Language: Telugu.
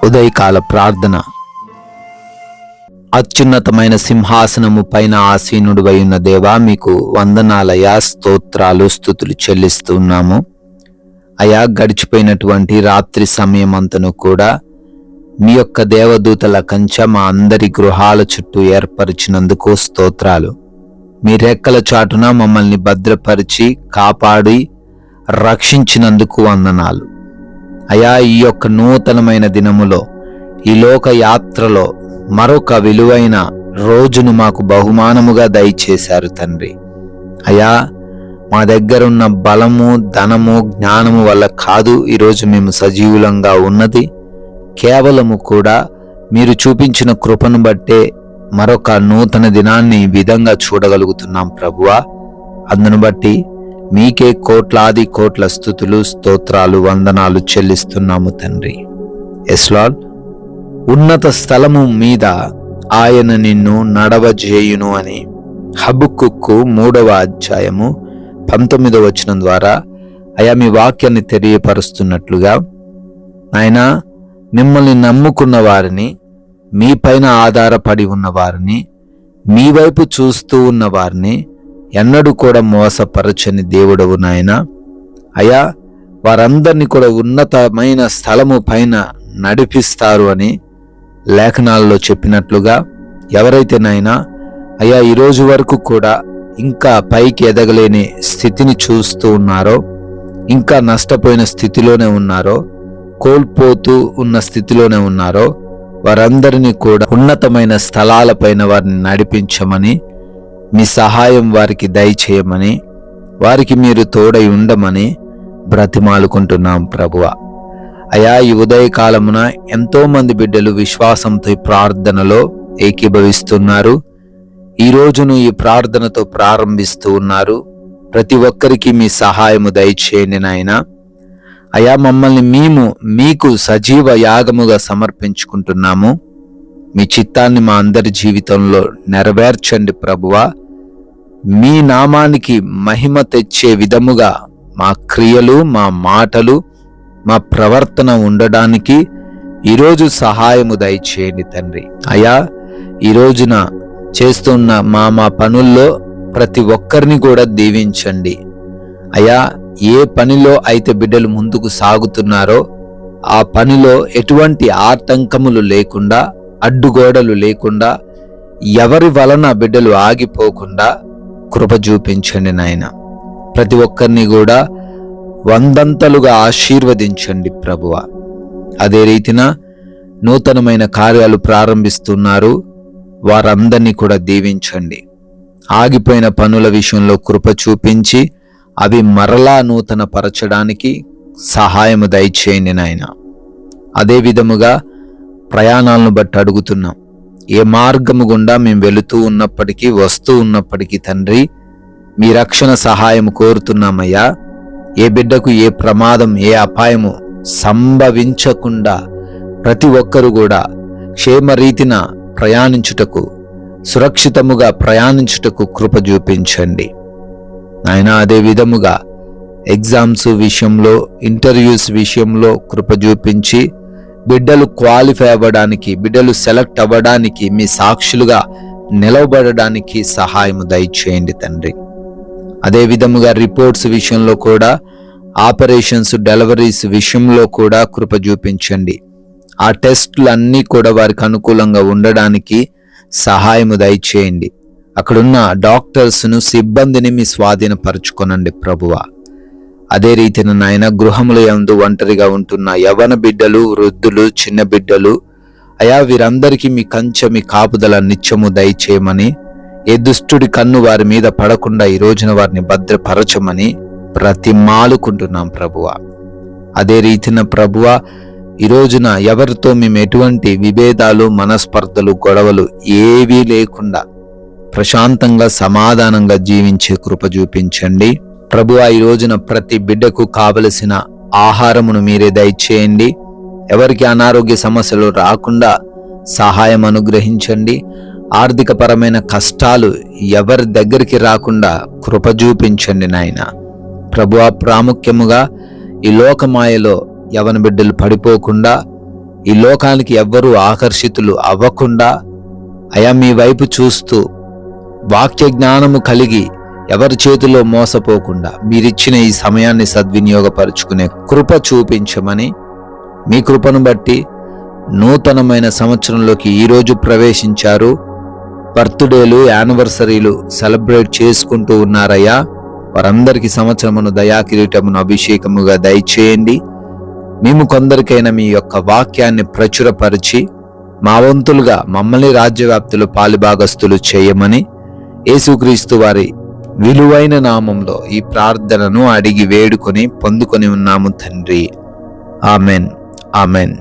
ఉదయకాల ప్రార్థన. అత్యున్నతమైన సింహాసనము పైన ఆసీనుడివై ఉన్న దేవా, మీకు వందనాలయా, స్తోత్రాలు, స్తుతులు చెల్లిస్తున్నాము అయా. గడిచిపోయినటువంటి రాత్రి సమయం అంతను కూడా మీ యొక్క దేవదూతల కంచె మా అందరి గృహాల చుట్టూ ఏర్పరిచినందుకు స్తోత్రాలు. మీ రెక్కల చాటున మమ్మల్ని భద్రపరిచి కాపాడి రక్షించినందుకు వందనాలు అయా. ఈ యొక్క నూతనమైన దినములో, ఈ లోక యాత్రలో మరొక విలువైన రోజును మాకు బహుమానముగా దయచేశారు తండ్రి. అయా, మా దగ్గరున్న బలము, ధనము, జ్ఞానము వల్ల కాదు ఈరోజు మేము సజీవులంగా ఉన్నది. కేవలము కూడా మీరు చూపించిన కృపను బట్టే మరొక నూతన దినాన్ని ఈ విధంగా చూడగలుగుతున్నాం ప్రభువా. అందును బట్టి మీకే కోట్లాది కోట్ల స్తుతులు, స్తోత్రాలు, వందనాలు చెల్లిస్తున్నాము తండ్రి. Yes Lord. ఉన్నత స్థలము మీద ఆయన నిన్ను నడవజేయును అని హబక్కుకు 3వ అధ్యాయము 19వ వచనం ద్వారా అయా మీ వాక్యాన్ని తెలియపరుస్తున్నట్లుగా, ఆయన మిమ్మల్ని నమ్ముకున్న వారిని, మీ పైన ఆధారపడి ఉన్న వారిని, మీ వైపు చూస్తూ ఉన్న వారిని ఎన్నడూ కూడా మోసపరచని దేవుడవు నాయన. అయా, వారందరినీ కూడా ఉన్నతమైన స్థలము పైన నడిపిస్తారు అని లేఖనాలలో చెప్పినట్లుగా, ఎవరైతే నాయనా అయా ఈరోజు వరకు కూడా ఇంకా పైకి ఎదగలేని స్థితిని చూస్తూ ఉన్నారో, ఇంకా నష్టపోయిన స్థితిలోనే ఉన్నారో, కోల్పోతూ ఉన్న స్థితిలోనే ఉన్నారో, వారందరినీ కూడా ఉన్నతమైన స్థలాలపైన వారిని నడిపించమని, మీ సహాయం వారికి దయచేయమని, వారికి మీరు తోడై ఉండమని బ్రతిమాలుకుంటున్నాం ప్రభువా. అయా, ఈ ఉదయకాలమున ఎంతో మంది బిడ్డలు విశ్వాసంతో ఈ ప్రార్థనలో ఏకీభవిస్తున్నారు. ఈ రోజును ఈ ప్రార్థనతో ప్రారంభిస్తూ ఉన్నారు. ప్రతి ఒక్కరికి మీ సహాయము దయచేయండి నాయన. అయా, మమ్మల్ని మేము మీకు సజీవ యాగముగా సమర్పించుకుంటున్నాము. మీ చిత్తాన్ని మా అందరి జీవితంలో నెరవేర్చండి ప్రభువా. మీ నామానికి మహిమ తెచ్చే విధముగా మా క్రియలు, మా మాటలు, మా ప్రవర్తన ఉండడానికి ఈరోజు సహాయము దయచేయండి తండ్రి. అయా, ఈ రోజున చేస్తున్న మా పనుల్లో ప్రతి ఒక్కరిని కూడా దీవించండి అయా. ఏ పనిలో అయితే బిడ్డలు ముందుకు సాగుతున్నారో ఆ పనిలో ఎటువంటి ఆటంకములు లేకుండా, అడ్డుగోడలు లేకుండా, ఎవరి వలన బిడ్డలు ఆగిపోకుండా కృప చూపించండి నాయన. ప్రతి ఒక్కరిని కూడా 100 ఆశీర్వదించండి ప్రభువా. అదే రీతిన నూతనమైన కార్యాలు ప్రారంభిస్తున్నారు, వారందరినీ కూడా దీవించండి. ఆగిపోయిన పనుల విషయంలో కృప చూపించి అవి మరలా నూతన పరచడానికి సహాయము దయచేయండి నాయన. అదే విధముగా ప్రయాణాలను బట్టి అడుగుతున్నాం. ఏ మార్గము గుండా మేము వెళుతూ ఉన్నప్పటికీ, వస్తూ ఉన్నప్పటికీ తండ్రి, మీ రక్షణ సహాయము కోరుతున్నామయ్యా. ఏ బిడ్డకు ఏ ప్రమాదం, ఏ అపాయము సంభవించకుండా ప్రతి ఒక్కరు కూడా క్షేమరీతిన ప్రయాణించుటకు, సురక్షితముగా ప్రయాణించుటకు కృప చూపించండి నాయన. అదే విధముగా ఎగ్జామ్స్ విషయంలో, ఇంటర్వ్యూస్ విషయంలో కృప చూపించి బిడ్డలు క్వాలిఫై అవ్వడానికి, బిడ్డలు సెలెక్ట్ అవ్వడానికి, మీ సాక్షులుగా నిలవబడడానికి సహాయము దయచేయండి తండ్రి. అదే విధముగా రిపోర్ట్స్ విషయంలో కూడా, ఆపరేషన్స్, డెలివరీస్ విషయంలో కూడా కృప చూపించండి. ఆ టెస్టులు అన్నీ కూడా వారికి అనుకూలంగా ఉండడానికి సహాయము దయచేయండి. అక్కడున్న డాక్టర్స్ను, సిబ్బందిని మీ స్వాధీనపరచుకొనండి ప్రభువా. అదే రీతిన నాయన, గృహముల యందు ఒంటరిగా ఉంటున్న యవ్వన బిడ్డలు, వృద్ధులు, చిన్న బిడ్డలు అయా, వీరందరికీ మీ కంచె, మీ కాపుదల నిత్యము దయచేయమని, ఏ దుష్టుడి కన్ను వారి మీద పడకుండా ఈ రోజున వారిని భద్రపరచమని బ్రతిమాలుకుంటున్నాం ప్రభువా. అదే రీతిన ప్రభువా, ఈ రోజున ఎవరితో మేము ఎటువంటి విభేదాలు, మనస్పర్ధలు, గొడవలు ఏవీ లేకుండా ప్రశాంతంగా, సమాధానంగా జీవించే కృప చూపించండి ప్రభువా. ఈ రోజున ప్రతి బిడ్డకు కావలసిన ఆహారమును మీరే దయచేయండి. ఎవరికి అనారోగ్య సమస్యలు రాకుండా సహాయం అనుగ్రహించండి. ఆర్థిక పరమైన కష్టాలు ఎవరి దగ్గరికి రాకుండా కృప చూపించండి నాయన. ప్రభువా, ప్రాముఖ్యముగా ఈ లోకమాయలో యవన బిడ్డలు పడిపోకుండా ఈ లోకానికి ఎవ్వరూ ఆకర్షితులు అవ్వకుండా అయా మీ వైపు చూస్తూ వాక్య జ్ఞానము కలిగి ఎవరి చేతిలో మోసపోకుండా మీరిచ్చిన ఈ సమయాన్ని సద్వినియోగపరుచుకునే కృప చూపించమని, మీ కృపను బట్టి నూతనమైన సంవత్సరంలోకి ఈరోజు ప్రవేశించారు. బర్త్డేలు, యానివర్సరీలు సెలబ్రేట్ చేసుకుంటూ ఉన్నారయ్యా. వారందరికీ సంవత్సరమును దయాకిరీటమును అభిషేకముగా దయచేయండి. మేము కొందరికైనా మీ యొక్క వాక్యాన్ని ప్రచురపరిచి మా వంతులుగా మమ్మల్ని రాజ్యవ్యాప్తిలో పాలిభాగస్తులు చేయమని యేసుక్రీస్తు వారి విలువైన నామంలో ఈ ప్రార్థనను అడిగి వేడుకొని పొందుకొని ఉన్నాము తండ్రి. ఆమెన్. ఆమెన్.